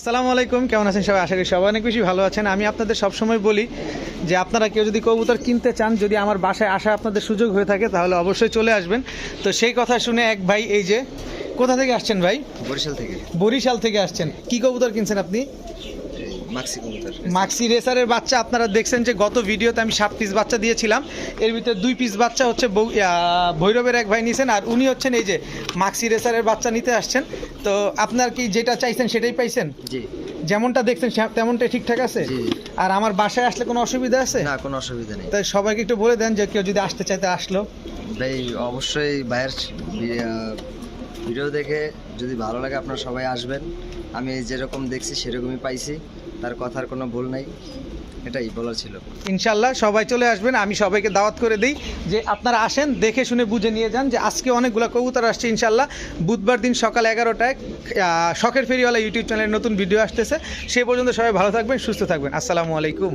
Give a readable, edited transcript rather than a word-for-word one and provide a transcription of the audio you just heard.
আসসালামু আলাইকুম, কেমন আছেন সবাই? আশা করি সবাই অনেক বেশি ভালো আছেন। আমি আপনাদের সবসময় বলি যে আপনারা কেউ যদি কবুতর কিনতে চান, যদি আমার বাসায় আসা আপনাদের সুযোগ হয়ে থাকে তাহলে অবশ্যই চলে আসবেন। তো সেই কথা শুনে এক ভাই, এই যে কোথা থেকে আসছেন ভাই? বরিশাল থেকে। বরিশাল থেকে আসছেন। কি কবুতর কিনছেন আপনি? মাক্সি কবুতর। মাক্সি রেসারের বাচ্চা। আপনারা দেখছেন যে গত ভিডিওতে আমি 7 পিস বাচ্চা দিয়েছিলাম, এর ভিতরে 2 পিস বাচ্চা হচ্ছে ভৈরবের এক ভাই নিয়েছেন, আর উনি হচ্ছেন এই যে মাক্সি রেসারের বাচ্চা নিতে আসছেন। তো আপনার কি যেটা চাইছেন সেটাই পাইছেন? জি, যেমনটা দেখছেন তেমনটাই ঠিকঠাক আছে? জি। আর আমার বাসায় আসলে কোনো অসুবিধা আছে? না, কোনো অসুবিধা নেই। তাই সবাইকে একটু বলে দেন যে কেউ যদি আসতে চাইতে আসলো। ভাই অবশ্যই ভাইয়ের ভিডিও দেখে যদি ভালো লাগে আপনারা সবাই আসবেন। আমি যেরকম দেখছি সেরকমই পাইছি, তার কথার কোনো ভুল নাই, এটাই বলার ছিল। ইনশাল্লাহ সবাই চলে আসবেন। আমি সবাইকে দাওয়াত করে দিই যে আপনারা আসেন, দেখে শুনে বুঝে নিয়ে যান। যে আজকে অনেকগুলো কবুতর আসছে ইনশাল্লাহ। বুধবার দিন সকাল 11টায় শখের ফেরিওয়ালা ইউটিউব চ্যানেলের নতুন ভিডিও আসতেছে। সে পর্যন্ত সবাই ভালো থাকবেন, সুস্থ থাকবেন। আসসালামু আলাইকুম।